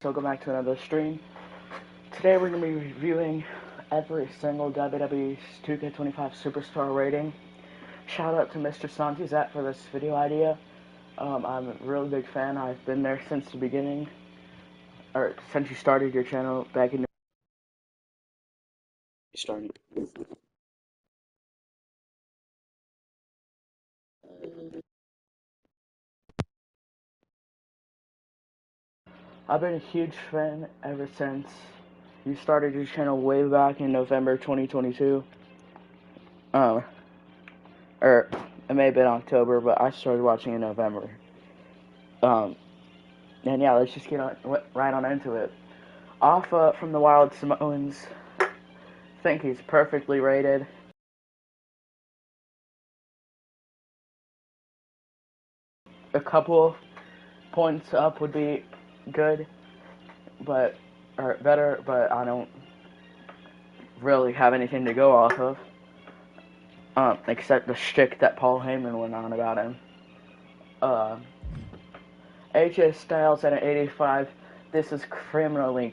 Welcome back to another stream. Today we're going to be reviewing every single WWE 2K25 Superstar rating. Shout out to Mr. Santizat for this video idea. I'm a really big fan. I've been there since the beginning, or since you started your channel back in. Started. I've been a huge fan ever since you started your channel way back in November 2022. Or it may have been October, but I started watching in November. And yeah, let's just get right on into it. Alpha from the Wild Samoans, think he's perfectly rated. A couple points up would be good, or better, but I don't really have anything to go off of, except the shtick that Paul Heyman went on about him. AJ Styles at an 85. This is criminally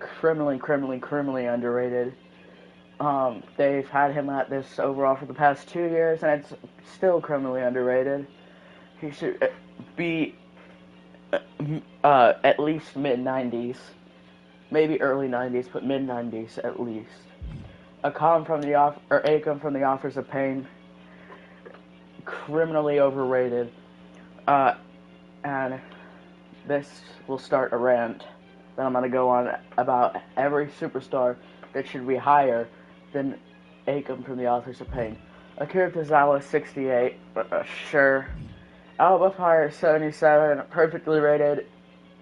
underrated. They've had him at this overall for the past 2 years, and it's still criminally underrated. He should be at least mid-90s, maybe early 90s, but mid-90s at least. Akam from the Offers of Pain, criminally overrated. And this will start a rant that I'm gonna go on about every superstar that should be higher than Akam from the Authors of Pain. Akira Tozawa, 68, sure. Alba Fire, 77, perfectly rated.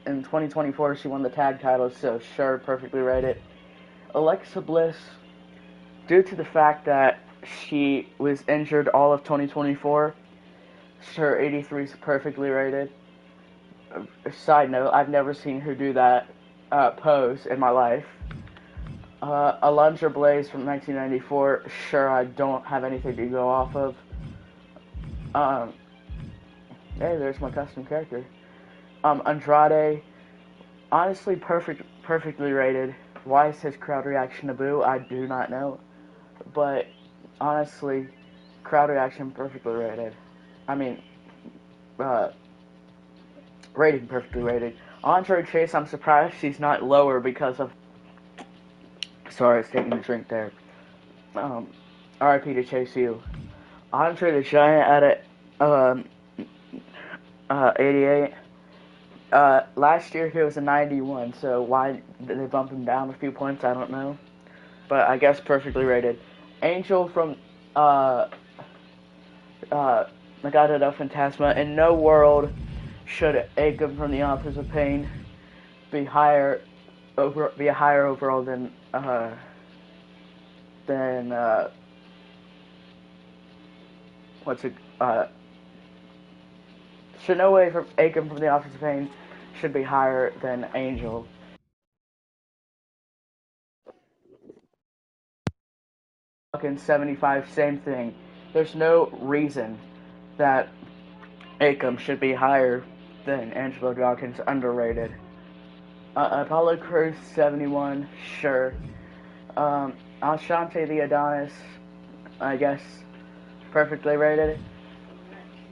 In 2024, she won the tag titles, so sure, perfectly rated. Alexa Bliss, due to the fact that she was injured all of 2024, sure, 83 is perfectly rated. Side note, I've never seen her do that pose in my life. Alundra Blaze from 1994, sure, I don't have anything to go off of. Hey, there's my custom character. Andrade, honestly, perfectly rated. Why is his crowd reaction a boo? I do not know. But, honestly, crowd reaction perfectly rated. I mean, rating perfectly rated. Andre Chase, I'm surprised she's not lower because of... Sorry, I was taking a drink there. RIP to Chase U. Andre the Giant at 88. Last year he was a 91, so why did they bump him down a few points? I don't know. But I guess perfectly rated. Angel from Legado del Fantasma. In no world should Akam from the Authors of Pain be a higher overall than should no way from Akam from the Authors of Pain should be higher than Angel. Fucking 75, same thing. There's no reason that Akam should be higher than Angelo Dawkins, underrated. Apollo Crews, 71, sure. Ashante the Adonis, I guess, perfectly rated. What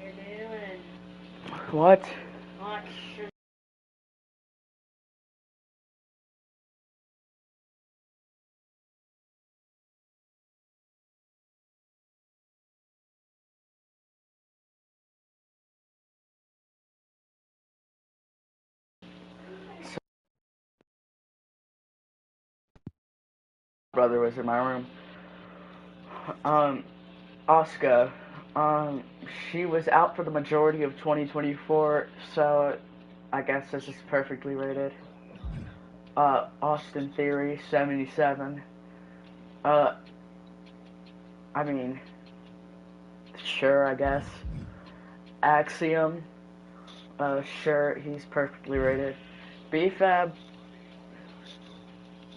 you're doing? What? What you're Brother was in my room. Asuka, she was out for the majority of 2024, so I guess this is perfectly rated. Austin Theory, 77. I mean, sure, I guess. Axiom, sure, he's perfectly rated. BFAB,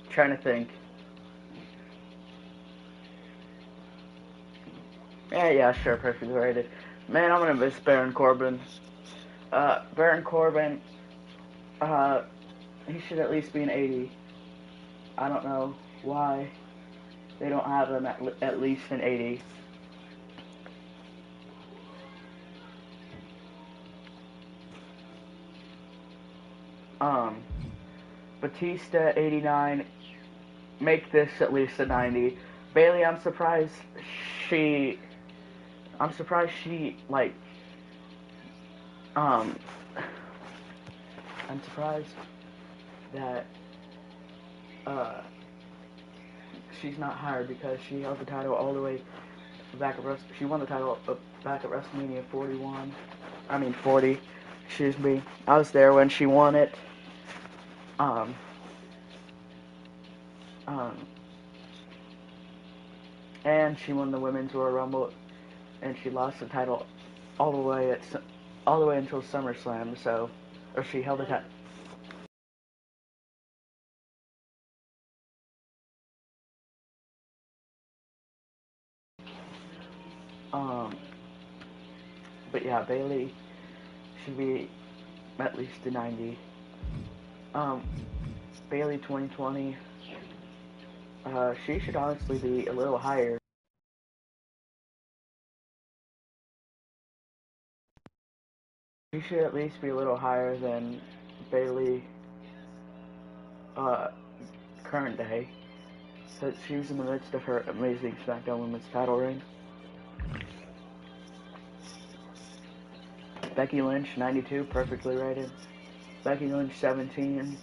trying to think. Yeah, sure, perfectly rated. Man, I'm gonna miss Baron Corbin. Baron Corbin, he should at least be an 80. I don't know why they don't have him at least an 80. Batista 89. Make this at least a 90. Bailey, she I'm surprised she like um I'm surprised that she's not hired because she held the title all the way back at she won the title back at WrestleMania 40. Excuse me. I was there when she won it. Um, um, and she won the Women's Royal Rumble, and she lost the title all the way until SummerSlam. So, or she held the title. Um, but yeah, Bailey should be at least a 90. Bailey 2020. She should honestly be a little higher. She should at least be a little higher than Bailey uh, current day. So she was in the midst of her amazing SmackDown Women's title reign. Becky Lynch 92, perfectly rated. Becky Lynch 17,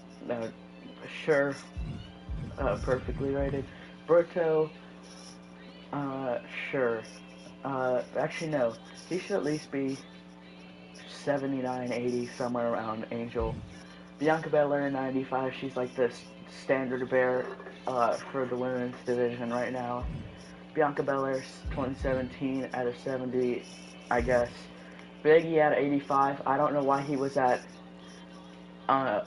sure, perfectly rated. Berto, sure. Actually no, he should at least be 79, 80, somewhere around Angel. Bianca Belair 95, she's like the standard bearer for the women's division right now. Bianca Belair 2017 at a 70, I guess. Big E at 85. I don't know why he was at I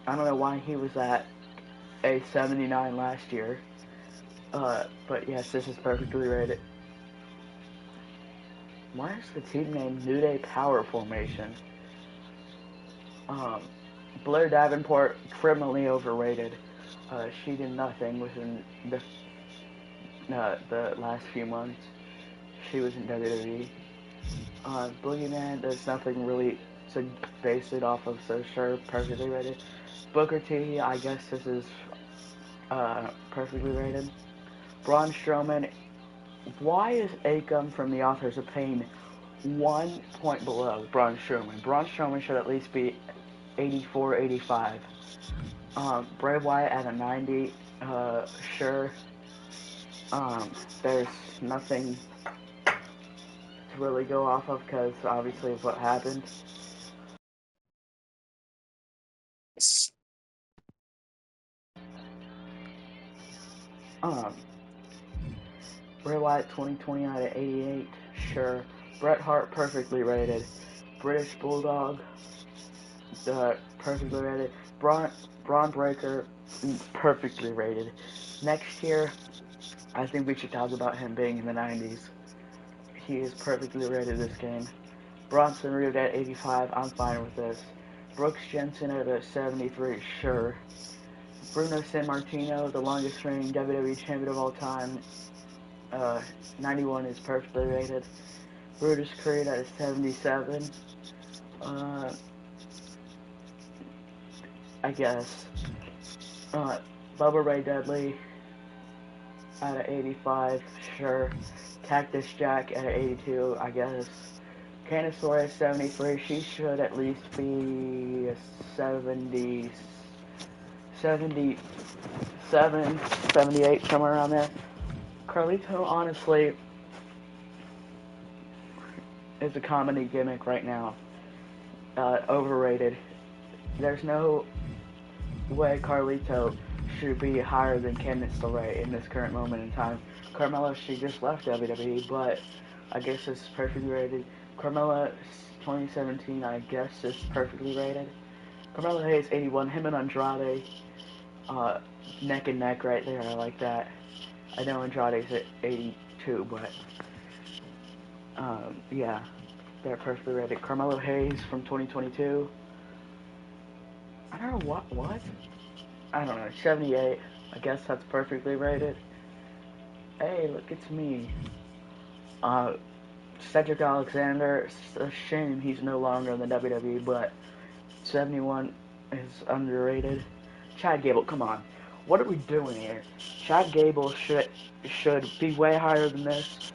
don't know why he was at a 79 last year. But yes, this is perfectly rated. Why is the team named New Day Power Formation? Blair Davenport, criminally overrated. She did nothing within the last few months. She was in WWE. Boogeyman, there's nothing really to base it off of, so sure, perfectly rated. Booker T, I guess this is perfectly rated. Braun Strowman, why is Akam from the Authors of Pain 1 point below Braun Strowman? Braun Strowman should at least be 84, 85. Bray Wyatt at a 90, sure. There's nothing to really go off of because obviously of what happened. Bray Wyatt 2020 out of 88, sure. Bret Hart perfectly rated. British Bulldog, perfectly rated. Braun Breaker, perfectly rated. Next year, I think we should talk about him being in the 90s. He is perfectly rated this game. Bronson Reed at 85, I'm fine with this. Brooks Jensen at a 73, sure. Bruno Sammartino, the longest reigning WWE champion of all time, 91 is perfectly rated. Brutus Creed at a 77. I guess. Bubba Ray Dudley at an 85, sure. Cactus Jack at an 82, I guess. Candice LeRae at 73, she should at least be a 70, 77, 78, somewhere around there. Carlito, honestly, is a comedy gimmick right now. Overrated. There's no way Carlito should be higher than Candice LeRae in this current moment in time. Carmella, she just left WWE, but I guess it's perfectly rated. Carmella 2017, I guess, is perfectly rated. Carmella Hayes 81, him and Andrade, neck and neck right there. I like that. I know Andrade's at 82, but yeah, they're perfectly rated. Carmelo Hayes from 2022. I don't know what? I don't know, 78. I guess that's perfectly rated. Hey, look, it's me. Cedric Alexander, it's a shame he's no longer in the WWE, but 71 is underrated. Chad Gable, come on. What are we doing here? Chad Gable should be way higher than this.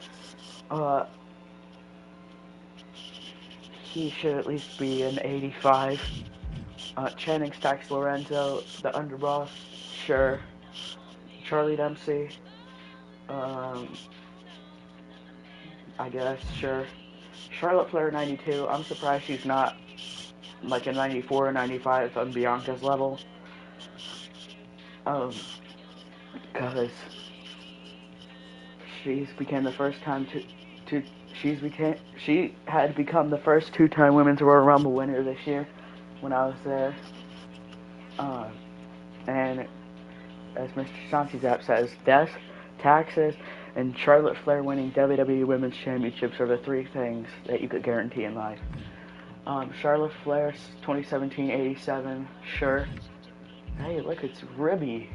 He should at least be an 85. Channing Stacks Lorenzo, the underboss, sure. Charlie Dempsey, I guess, sure. Charlotte Flair 92, I'm surprised she's not like a 94 or 95 on Bianca's level. Because she had become the first two-time Women's Royal Rumble winner this year when I was there. And as Mr. Santi's app says, death, taxes, and Charlotte Flair winning WWE Women's Championships are the three things that you could guarantee in life. Charlotte Flair 2017 87, sure. Hey, look, it's Ribby.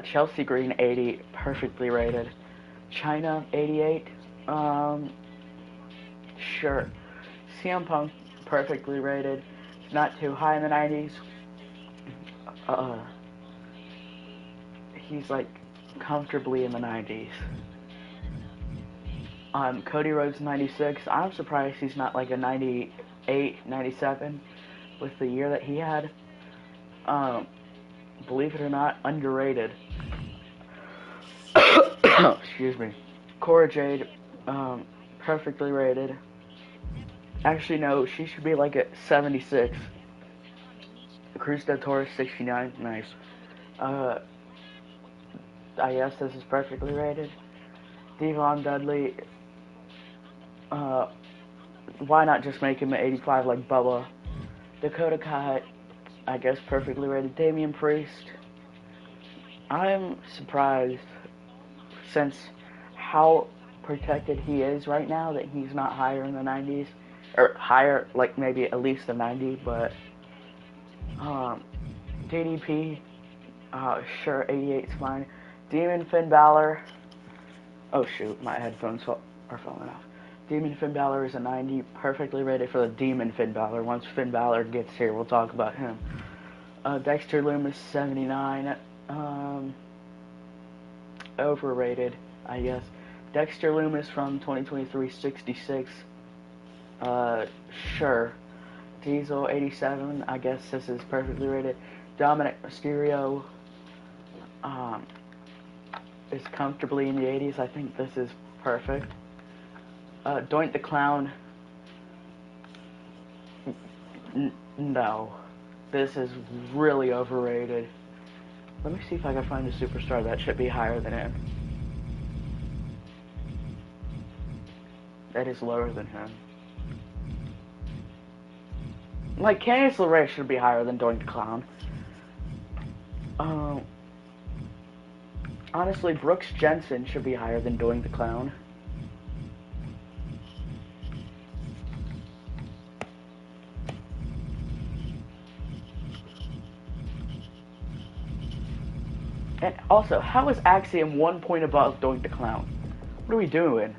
Chelsea Green 80, perfectly rated. China 88, sure. CM Punk, perfectly rated. It's not too high in the 90s. He's like comfortably in the 90s. Cody Rhodes 96. I'm surprised he's not like a 98, 97 with the year that he had. Believe it or not, underrated. Excuse me. Cora Jade, perfectly rated. Actually, no, she should be like at 76. Cruz del Toro 69, nice. I guess this is perfectly rated. Devon Dudley, why not just make him an 85 like Bubba? Dakota Kai, I guess perfectly rated. Damian Priest, I'm surprised since how protected he is right now that he's not higher in the 90s. Or higher, like maybe at least a 90, but DDP, sure, 88's fine. Demon Finn Balor, oh shoot, my headphones are falling off. Demon Finn Balor is a 90, perfectly rated for the Demon Finn Balor. Once Finn Balor gets here, we'll talk about him. Dexter Lumis, 79, overrated, I guess. Dexter Lumis from 2023, 66, sure. Diesel, 87, I guess this is perfectly rated. Dominic Mysterio, is comfortably in the 80s. I think this is perfect. Doink the Clown, no. This is really overrated. Let me see if I can find a superstar that should be higher than him. That is lower than him. Like, Candice LeRae should be higher than Doink the Clown. Honestly, Brooks Jensen should be higher than Doink the Clown. And also, how is Axiom 1 point above Doink the Clown? What are we doing?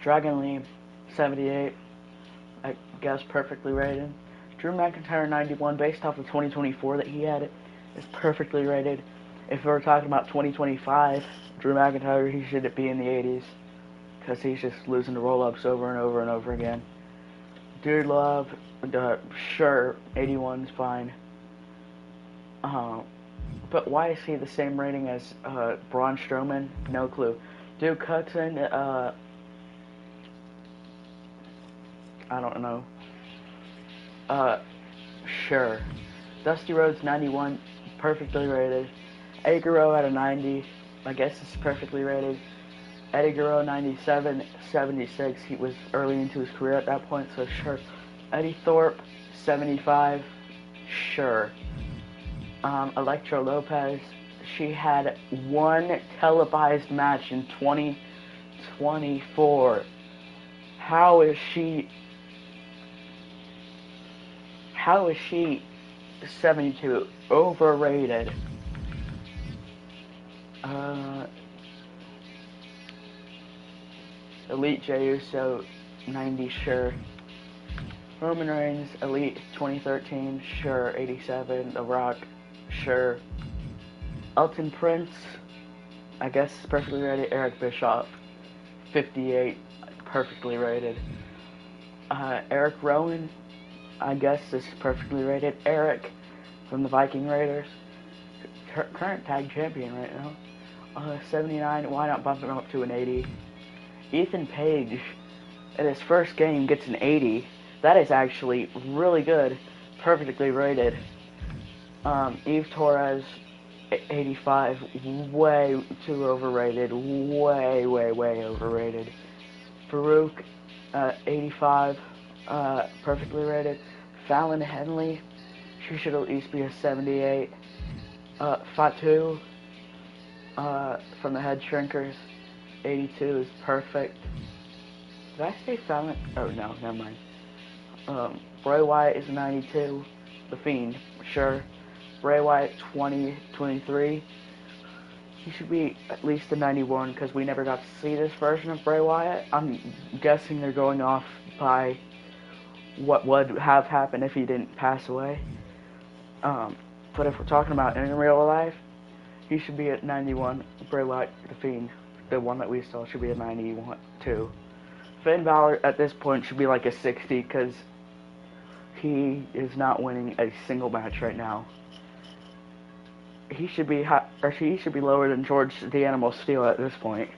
Dragon Lee, 78, I guess perfectly rated. Drew McIntyre, 91, based off of 2024 that he had, is perfectly rated. If we're talking about 2025, Drew McIntyre, he should be in the 80s, because he's just losing the roll-ups over and over and over again. Dude Love, sure, 81's fine. But why is he the same rating as Braun Strowman? No clue. Duke Hudson, I don't know. Sure. Dusty Rhodes, 91, perfectly rated. Eddie Guerrero at a 90, I guess it's perfectly rated. Eddie Guerrero, 97, 76, he was early into his career at that point, so sure. Eddie Thorpe, 75, sure. Elektra Lopez, she had one televised match in 24. How is she 72? Overrated. Elite Jey Uso, 90, sure. Roman Reigns, Elite 2013, sure. 87. The Rock, sure. Elton Prince, I guess perfectly rated. Eric Bischoff, 58, perfectly rated. Eric Rowan, I guess is perfectly rated. Eric from the Viking Raiders, current tag champion right now. 79, why not bump him up to an 80? Ethan Page, in his first game, gets an 80. That is actually really good. Perfectly rated. Eve Torres, 85. Way too overrated. Way overrated. Farouk, 85. Perfectly rated. Fallon Henley, she should at least be a 78. Fatu, from the Head Shrinkers, 82 is perfect. Did I say Fallon? Oh no, never mind. Bray Wyatt is 92. The Fiend, sure. Bray Wyatt, 23. He should be at least a 91 because we never got to see this version of Bray Wyatt. I'm guessing they're going off by what would have happened if he didn't pass away. But if we're talking about in real life, he should be at 91. Bray Wyatt, the Fiend, the one that we saw, should be at 91 too. Finn Balor at this point should be like a 60 because he is not winning a single match right now. He should be he should be lower than George the Animal Steel at this point.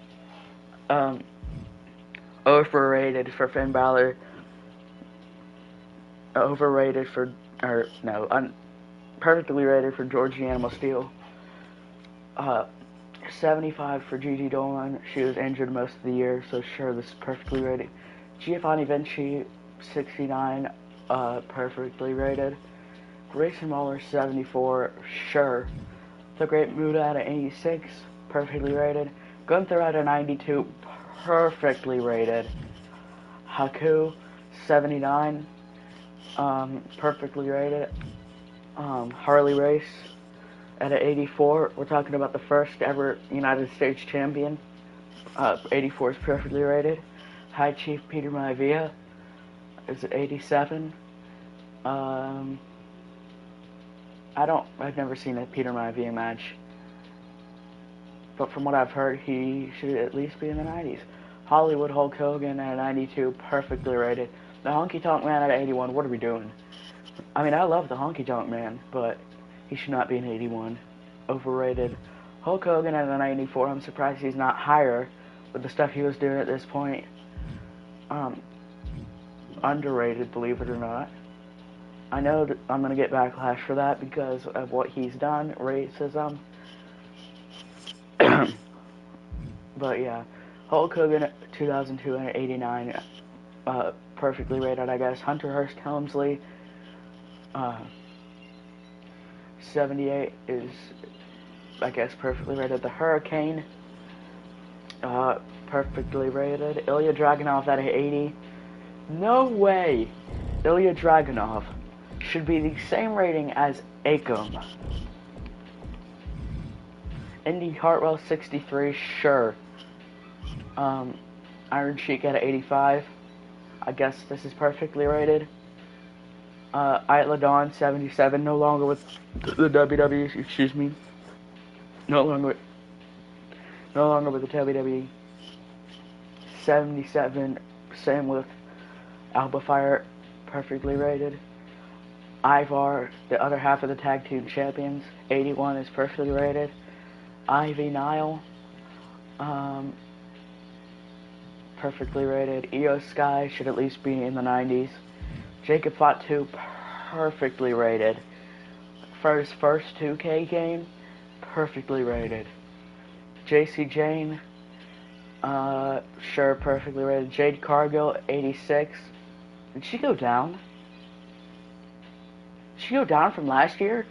Overrated for Finn Balor. Overrated for, perfectly rated for George the Animal Steel. 75 for Gigi Dolan. She was injured most of the year, so sure, this is perfectly rated. Giovanni Vinci, 69, perfectly rated. Grayson Waller, 74, sure. The Great Muta at an 86, perfectly rated. Gunther at a 92, perfectly rated. Haku, 79, perfectly rated. Harley Race at an 84. We're talking about the first ever United States champion. 84 is perfectly rated. High Chief Peter Maivia is at 87. I've never seen a Peter Maivia match, but from what I've heard, he should at least be in the 90s. Hollywood Hulk Hogan at a 92, perfectly rated. The Honky Tonk Man at 81, what are we doing? I mean, I love the Honky Tonk Man, but he should not be an 81. Overrated. Hulk Hogan at a 94, I'm surprised he's not higher with the stuff he was doing at this point. Underrated, believe it or not. I know that I'm going to get backlash for that because of what he's done, racism. But yeah, Hulk Hogan at 2002 and 89, perfectly rated, I guess. Hunter Hearst Helmsley, 78 is, I guess, perfectly rated. The Hurricane, perfectly rated. Ilya Dragunov at an 80. No way! Ilya Dragunov should be the same rating as Akam. Indy Hartwell, 63, sure. Iron Sheik at 85. I guess this is perfectly rated. Isla Dawn, 77, no longer with the WWE, excuse me. No longer with the WWE. 77, same with Alba Fire, perfectly rated. Ivar, the other half of the tag team champions, 81 is perfectly rated. Ivy Nile, perfectly rated. Io Sky should at least be in the 90s. Jacob Fatu, perfectly rated. For his first 2K game, perfectly rated. JC Jane, sure, perfectly rated. Jade Cargill, 86. Did she go down? Did she go down from last year?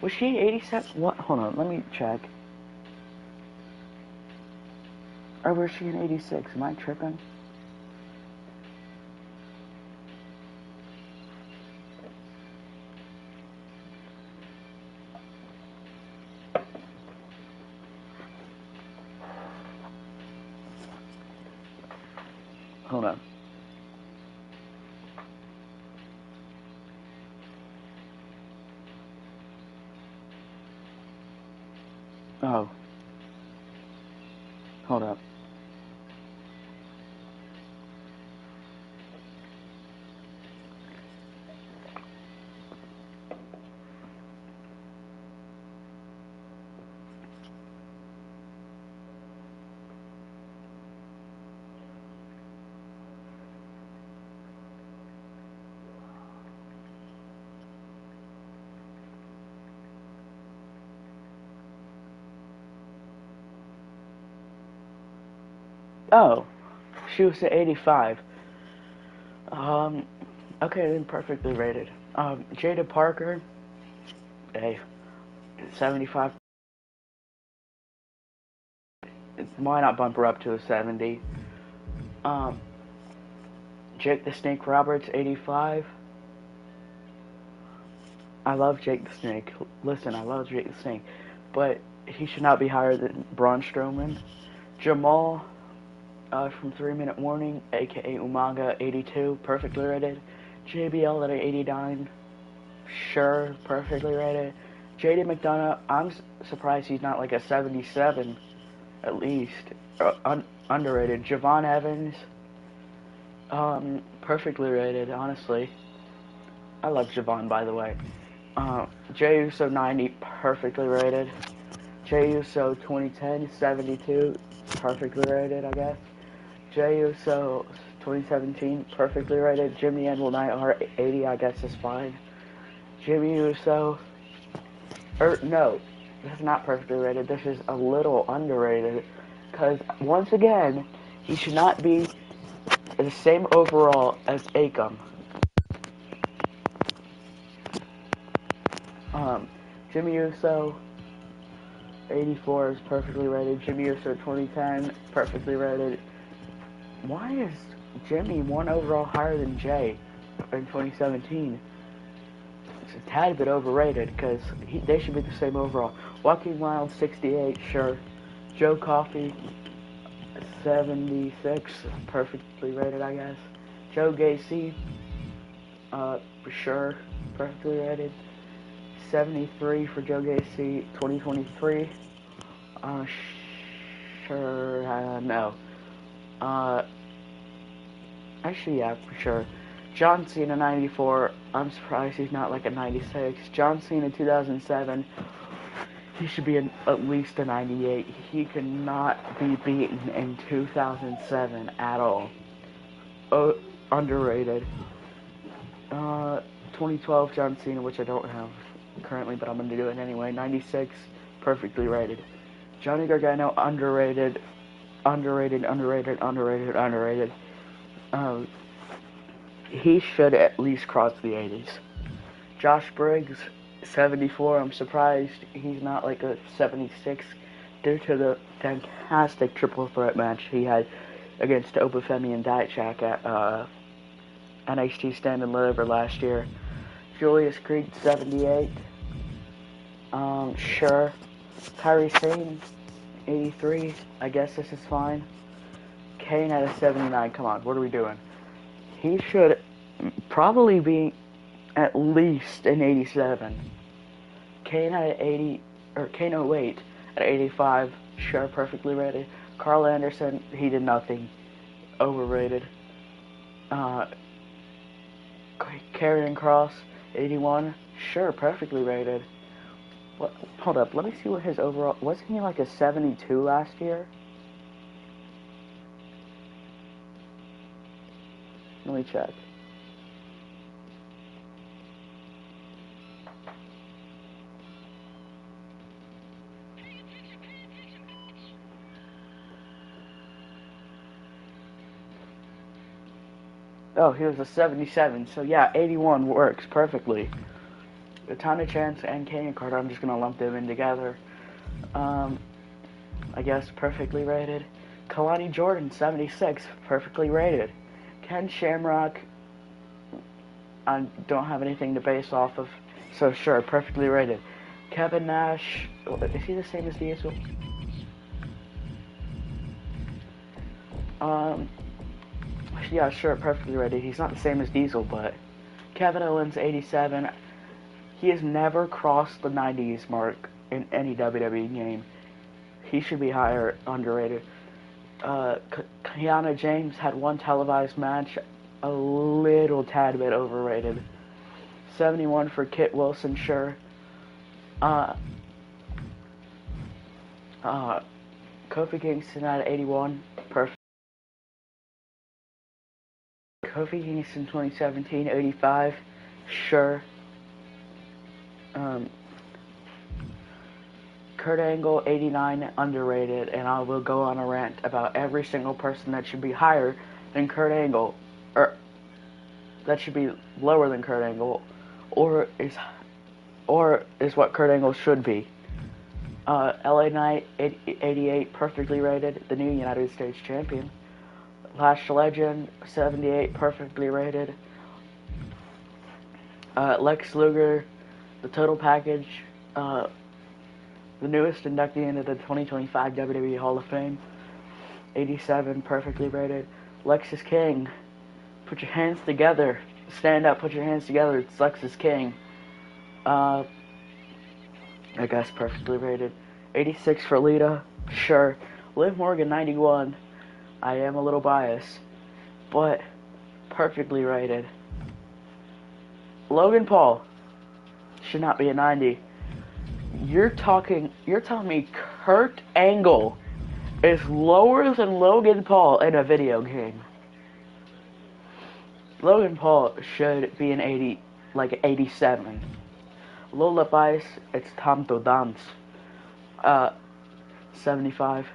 Was she 87? What? Hold on, let me check. Or was she an 86? Am I tripping? Hold on. Oh. Hold up. Oh. She was an 85. Okay, then perfectly rated. Jada Parker, a 75. Why not bump her up to a 70? Jake the Snake Roberts, 85. I love Jake the Snake. Listen, I love Jake the Snake, but he should not be higher than Braun Strowman. Jamal, from 3 Minute Warning, aka Umaga, 82, perfectly rated. JBL at an 89, sure, perfectly rated. JD McDonough, I'm surprised he's not like a 77, at least. Underrated. Javon Evans, perfectly rated, honestly. I love Javon, by the way. Jey Uso 90, perfectly rated. Jey Uso 2010, 72, perfectly rated, I guess. Jey Uso 2017, perfectly rated. Jimmy and Will Neidhart 80, I guess is fine. Jimmy Uso, no, this is not perfectly rated. This is a little underrated, because once again, he should not be the same overall as Akam. Jimmy Uso 84 is perfectly rated. Jimmy Uso 2010, perfectly rated. Why is Jimmy one overall higher than Jay in 2017? It's a tad bit overrated, because they should be the same overall. Joaquin Wilde 68, sure. Joe Coffey 76, perfectly rated, I guess. Joe Gacy, sure, perfectly rated. 73 for Joe Gacy, 2023. Sure, no. Actually, yeah, for sure. John Cena, 94. I'm surprised he's not like a 96. John Cena, 2007. He should be at least a 98. He could not be beaten in 2007 at all. Underrated. 2012 John Cena, which I don't have currently, but I'm going to do it anyway. 96, perfectly rated. Johnny Gargano, underrated. He should at least cross the 80s. Josh Briggs, 74. I'm surprised he's not like a 76 due to the fantastic triple threat match he had against Obafemi and Dijak at NXT Stand and Deliver last year. Julius Creed, 78. Sure. Kairi Sane, 83. I guess this is fine. Kane at a 79. Come on, what are we doing? He should probably be at least an 87. Kane at 80, or Kane 08 at 85. Sure, perfectly rated. Carl Anderson, he did nothing. Overrated. Karrion Kross, 81. Sure, perfectly rated. What? Hold up, let me see what his overall... Wasn't he like a 72 last year? Let me check. Oh, he was a 77, so yeah, 81 works perfectly. Tana Chance and Kenyon Carter, I'm just going to lump them in together. I guess perfectly rated. Kalani Jordan, 76, perfectly rated. Ken Shamrock, I don't have anything to base off of, so sure, perfectly rated. Kevin Nash, is he the same as Diesel? Yeah, sure, perfectly rated. He's not the same as Diesel, but Kevin Owens, 87. He has never crossed the 90s mark in any WWE game. He should be higher, underrated. Kiana James had one televised match, a little tad bit overrated. 71 for Kit Wilson, sure. Kofi Kingston at 81, perfect. Kofi Kingston 2017, 85, sure. Kurt Angle, 89, underrated, and I will go on a rant about every single person that should be higher than Kurt Angle, or that should be lower than Kurt Angle, or is what Kurt Angle should be. LA Knight, 88, perfectly rated, the new United States Champion. Lash Legend, 78, perfectly rated. Lex Luger, the total package, the newest inductee into the 2025 WWE Hall of Fame, 87, perfectly rated. Lexus King, put your hands together. Stand up, put your hands together. It's Lexus King. I guess perfectly rated. 86 for Lita, sure. Liv Morgan, 91. I am a little biased, but perfectly rated. Logan Paul should not be a 90. You're telling me Kurt Angle is lower than Logan Paul in a video game. Logan Paul should be an 80, like 87. Lola Bice, it's Tanto Dance. 75.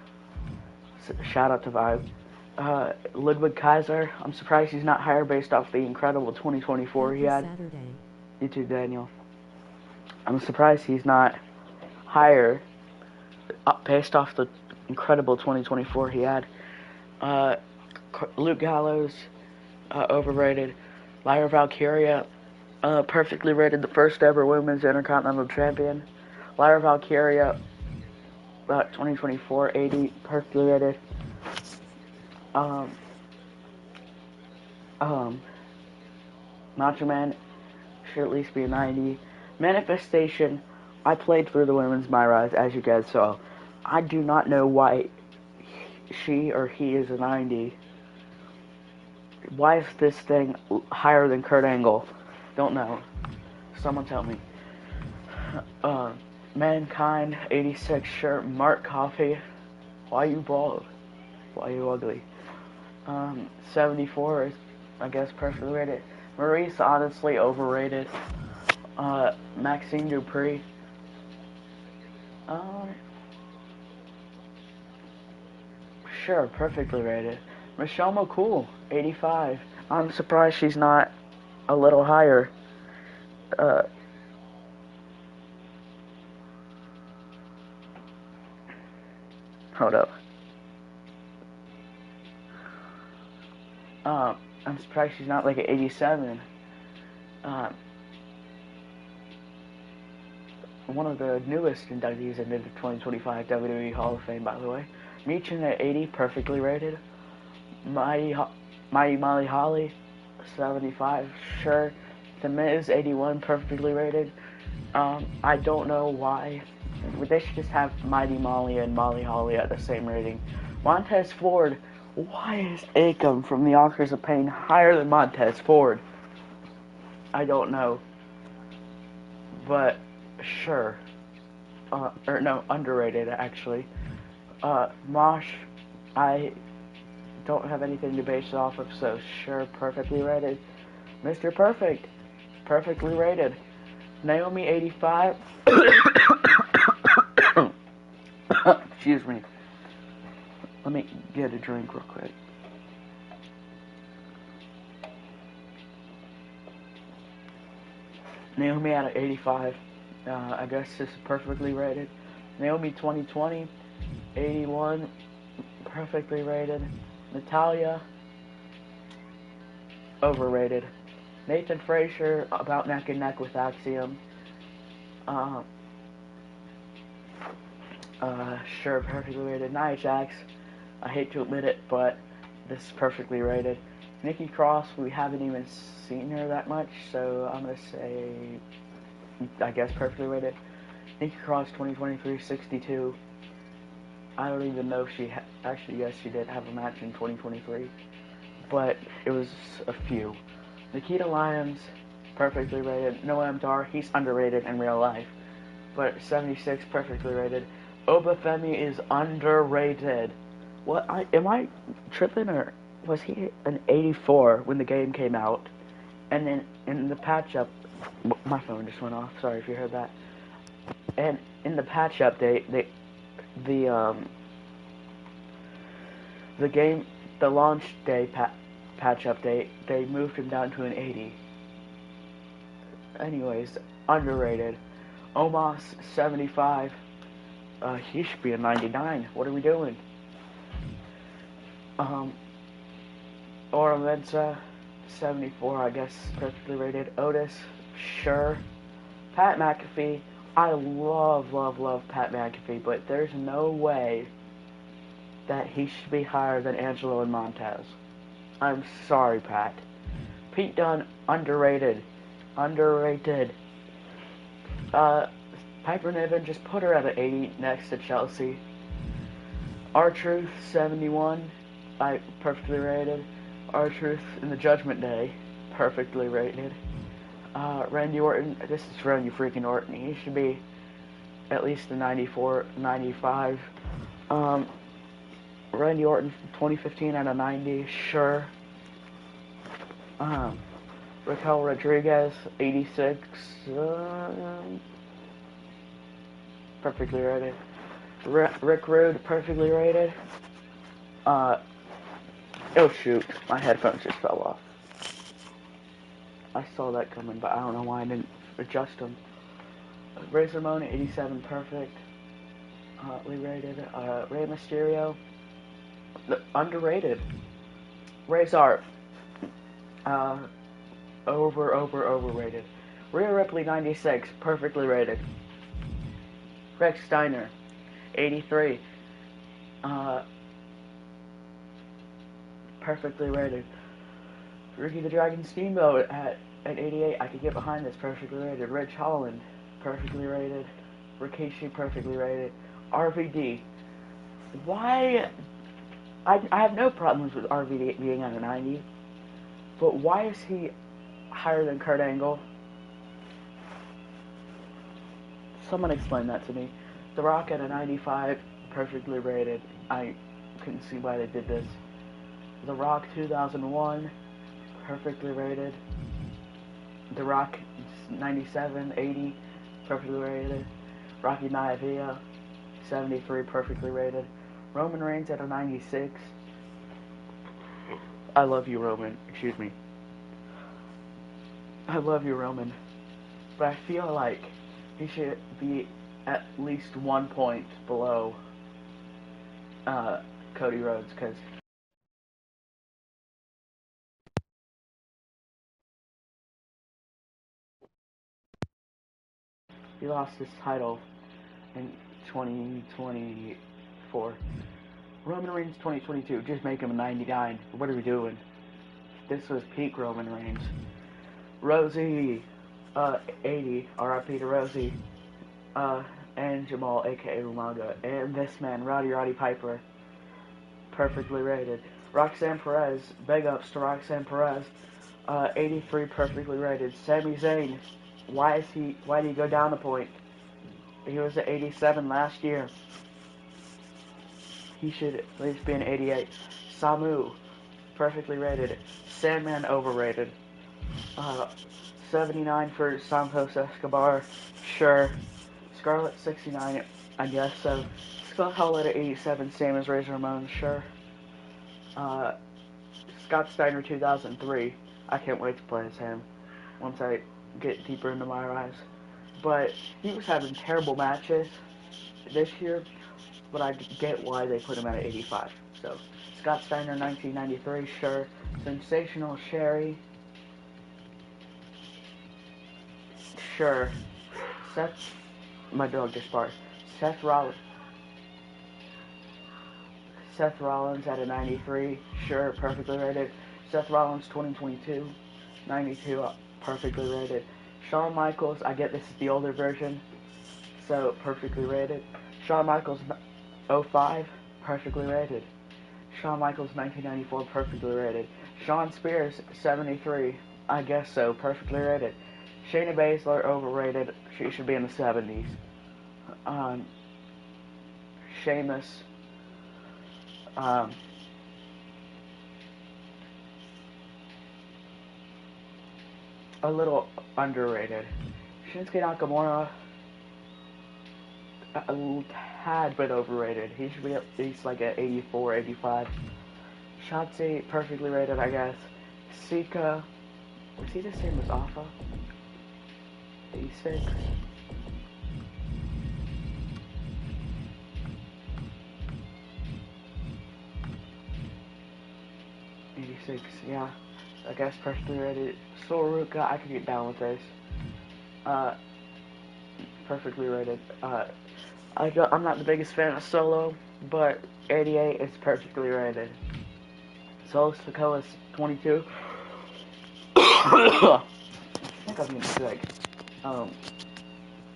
Shout out to Vibe. Ludwig Kaiser, I'm surprised he's not higher based off the incredible 2024 he had. Saturday. You too, Daniel. I'm surprised he's not higher based off the incredible 2024 he had. Luke Gallows, overrated. Lyra Valkyria, perfectly rated, the first ever women's intercontinental champion. Lyra Valkyria, 2024, 80, perfectly rated. Macho Man should at least be a 90. Manifestation, I played through the women's My Rise, as you guys saw. I do not know why she or he is a 90. Why is this thing higher than Kurt Angle? Don't know. Someone tell me. Mankind, 86, sure. Mark Coffey, why you bald? Why you ugly? 74 is, I guess, perfectly rated. Maurice, honestly, overrated. Maxine Dupree. Sure, perfectly rated. Michelle McCool, 85. I'm surprised she's not a little higher. Hold up. I'm surprised she's not like an 87. One of the newest inductees into the 2025 WWE Hall of Fame, by the way. Meechin at 80, perfectly rated. Mighty Molly Holly, 75, sure. The Miz, 81, perfectly rated. I don't know why. They should just have Mighty Molly and Molly Holly at the same rating. Montez Ford, why is Akam from the Authors of Pain higher than Montez Ford? I don't know. But, sure. Underrated, actually. Mosh, I don't have anything to base it off of, so sure, perfectly rated. Mr. Perfect, perfectly rated. Naomi, 85. Excuse me. Let me get a drink real quick. Naomi at 85. I guess this is perfectly rated. Naomi 2020, 81. perfectly rated. Natalia, overrated. Nathan Frazier, about neck and neck with Axiom. Uh, sure, perfectly rated. Nia Jax, I hate to admit it, but this is perfectly rated. Nikki Cross, we haven't even seen her that much, so I'm going to say, I guess, perfectly rated. Nikki Cross 2023 62. I don't even know if she actually, yes, she did have a match in 2023, but it was a few. Nikita Lyons, perfectly rated. Noam Dar, he's underrated in real life, but 76, perfectly rated. Obafemi is underrated. What? Am I tripping, or was he an 84 when the game came out? And then in the patch up, my phone just went off. Sorry if you heard that. And in the patch update, the the game, the launch day patch update, they moved him down to an 80. Anyways, underrated. Omos 75. He should be a 99. What are we doing? Oramenza 74. I guess perfectly rated. Otis, sure. Pat McAfee. I love Pat McAfee, but there's no way that he should be higher than Angelo and Montez. I'm sorry, Pat. Pete Dunne, underrated. Underrated. Piper Niven, just put her at an 80 next to Chelsea. R-Truth, 71. Perfectly rated. R-Truth in the Judgment Day, perfectly rated. Randy Orton, this is Randy freaking Orton. He should be at least a 94, 95. Randy Orton, 2015 at a 90, sure. Raquel Rodriguez, 86. Perfectly rated. Rick Rude, perfectly rated. Oh shoot, my headphones just fell off. I saw that coming, but I don't know why I didn't adjust them. Razor Ramon, 87, perfect. Rated. Rey Mysterio, underrated. Razor, overrated. Rhea Ripley, 96, perfectly rated. Rex Steiner, 83, perfectly rated. Ricky the Dragon Steamboat at 88, I could get behind this, perfectly rated. Rich Holland, perfectly rated. Rikishi, perfectly rated. RVD, why? I have no problems with RVD being at a 90, but why is he higher than Kurt Angle? Someone explain that to me. The Rock at a 95, perfectly rated. I couldn't see why they did this. The Rock 2001, perfectly rated. The Rock 97, 80, perfectly rated. Rocky Maivia, 73, perfectly rated. Roman Reigns at a 96. I love you, Roman. Excuse me. I love you, Roman. But I feel like he should be at least 1 point below Cody Rhodes, because he lost his title in 2024. Roman Reigns 2022, just make him a 99. What are we doing? This was peak Roman Reigns. Rosie, 80, RIP to Rosie, and Jamal, aka Umaga, and this man, Roddy Piper, perfectly rated. Roxanne Perez, big ups to Roxanne Perez, 83, perfectly rated. Sami Zayn, why did he go down a point? He was at 87 last year. He should at least be an 88. Samu, perfectly rated. Sandman, overrated. 79 for Santos Escobar, sure. Scarlett, 69, I guess so. Scott Hall at 87, same as Razor Ramon, sure. Scott Steiner, 2003. I can't wait to play as him once I get deeper into my rise. But he was having terrible matches this year, but I get why they put him at 85. So, Scott Steiner, 1993, sure. Sensational Sherry, sure. Seth, my dog just barked. Seth Rollins. Seth Rollins at a 93, sure, perfectly rated. Seth Rollins 2022, 92, perfectly rated. Shawn Michaels, I get this is the older version, so perfectly rated. Shawn Michaels 05, perfectly rated. Shawn Michaels 1994, perfectly rated. Shawn Spears 73, I guess so, perfectly rated. Shayna Baszler, overrated, she should be in the 70s. Sheamus, um, a little underrated. Shinsuke Nakamura, a tad bit overrated. He should be at least like at 84, 85. Shotzi, perfectly rated, I guess. Sika, was he the same as Alpha? 86. 86, yeah. I guess perfectly rated. Soruka, I could get down with this. Uh, perfectly rated. I'm not the biggest fan of Solo, but 88 is perfectly rated. Solo Sikoa is 22. I think I'm getting sick. Um,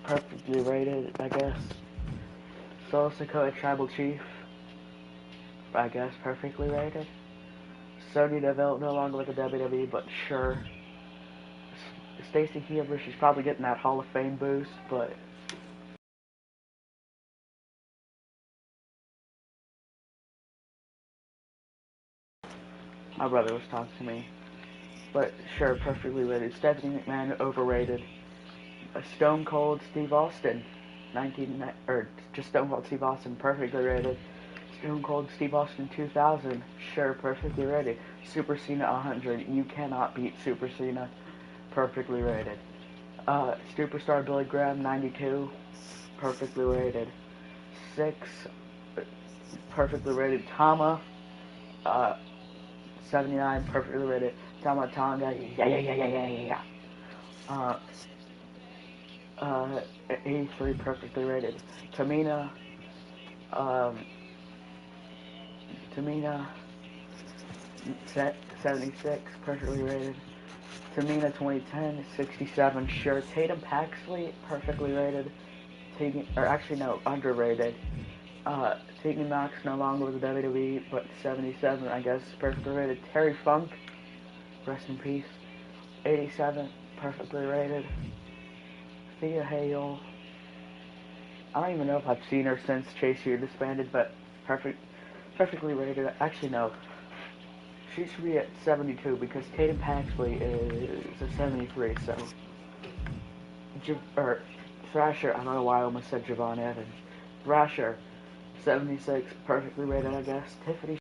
perfectly rated, I guess. Solo Sikoa Tribal Chief, I guess, perfectly rated. Sonya Deville no longer with the WWE, but sure. Stacey Keebler, she's probably getting that Hall of Fame boost, but my brother was talking to me. But sure, perfectly rated. Stephanie McMahon, overrated. Stone Cold Steve Austin, 19 or just Stone Cold Steve Austin, perfectly rated. Stone Cold Steve Austin 2000, sure, perfectly rated. Super Cena 100, you cannot beat Super Cena, perfectly rated. Superstar Billy Graham 92, perfectly rated. 6, perfectly rated. Tama, uh, 79, perfectly rated. Tama Tonga, yeah. Uh, 83, perfectly rated. Tamina, um, Tamina, 76, perfectly rated. Tamina 2010, 67, sure. Tatum Paxley, perfectly rated. Tegan, or actually no, underrated. Tegan Knox no longer with the WWE, but 77, I guess, perfectly rated. Terry Funk, rest in peace. 87, perfectly rated. Thea Hale, I don't even know if I've seen her since Chase U disbanded, but perfectly rated. Actually, no. She should be at 72 because Tatum Paxley is a 73, so. Or Thrasher, I don't know why I almost said Javon Evans. Thrasher, 76, perfectly rated, I guess. Tiffany.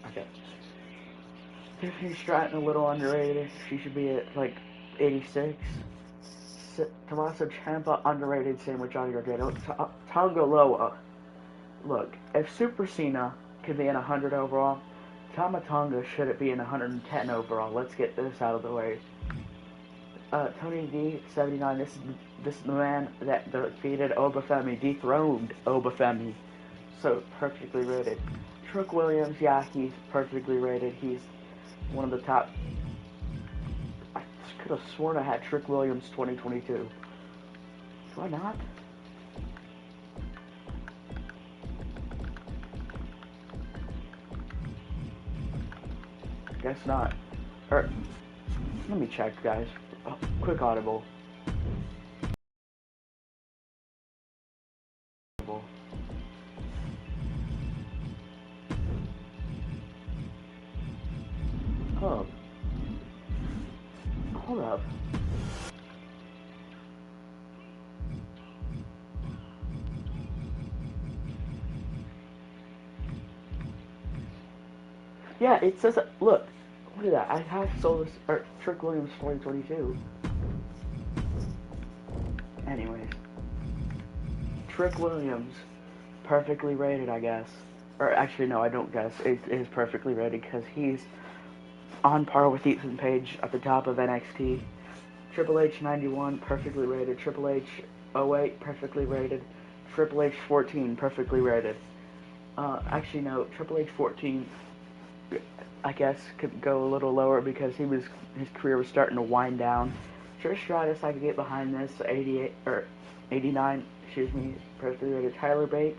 Okay. Tiffany Stratton, a little underrated. She should be at like 86. Tommaso Ciampa, underrated, same with Johnny Gargano. Tonga Loa. Look, if Super Cena could be in 100 overall, Tama Tonga should it be in 110 overall. Let's get this out of the way. Tony D, 79. This is the man that defeated Obafemi, dethroned Obafemi. So perfectly rated. Trick Williams, yeah, he's perfectly rated. He's one of the top. I could have sworn I had Trick Williams 2022. Do I not? Guess not. Or let me check, guys. Oh, quick audible. Oh, hold up. Yeah, it says. Look, Look at that. I have Solus or Trick Williams 2022. Anyways, Trick Williams, perfectly rated, I guess. Or actually, no, I don't guess. It is perfectly rated because he's on par with Ethan Page at the top of NXT. Triple H 91, perfectly rated. Triple H 08, perfectly rated. Triple H 14, perfectly rated. Actually, no, Triple H 14, I guess, could go a little lower because his career was starting to wind down. Trish Stratus, I could get behind this. 88 or 89, excuse me, perfectly rated. Tyler Bate,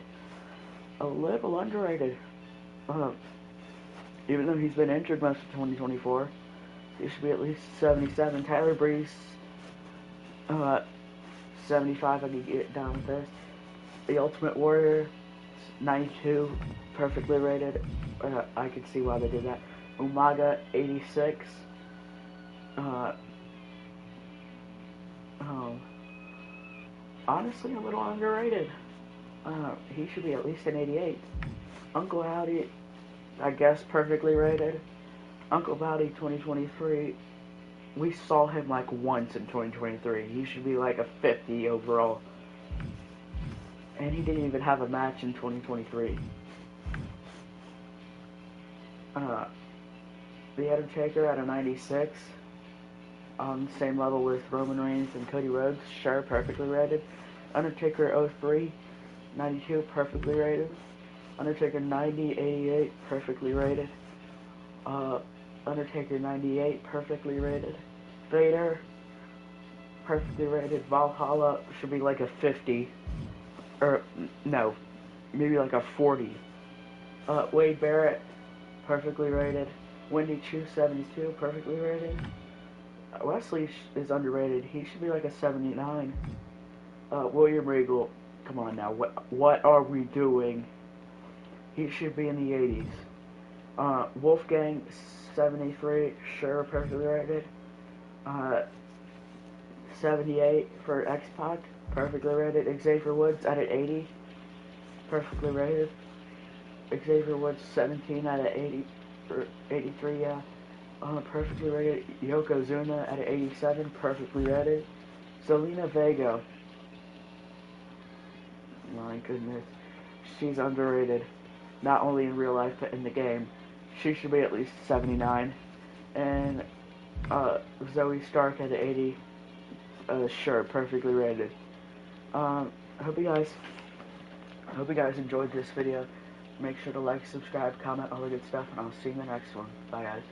a little underrated. Even though he's been injured most of 2024, he should be at least 77. Tyler Breeze, 75. I could get down with this. The Ultimate Warrior, 92, perfectly rated. I could see why they did that. Umaga, 86. Honestly, a little underrated. He should be at least an 88. Uncle Howdy, I guess, perfectly rated. Uncle Howdy 2023, we saw him like once in 2023. He should be like a 50 overall. And he didn't even have a match in 2023. The Undertaker at a 96. On the same level with Roman Reigns and Cody Rhodes. Sure, perfectly rated. Undertaker 03, 92, perfectly rated. Undertaker 90, 88, perfectly rated. Undertaker 98, perfectly rated. Vader, perfectly rated. Valhalla should be like a 50. Or, no, maybe like a 40. Wade Barrett, perfectly rated. Wendy Chu, 72, perfectly rated. Wesley is underrated. He should be like a 79. William Regal, come on now. What are we doing? He should be in the 80s. Wolfgang, 73, sure, perfectly rated. 78 for X-Pac, perfectly rated. Xavier Woods at an 80, perfectly rated. Xavier Woods 17 out of 80 for 83, yeah. Perfectly rated. Yokozuna at an 87, perfectly rated. Zelina Vega, my goodness, she's underrated. Not only in real life but in the game. She should be at least 79. And Zoe Stark at an 80. Sure, perfectly rated. I hope you guys enjoyed this video. Make sure to like, subscribe, comment, all the good stuff, and I'll see you in the next one. Bye, guys.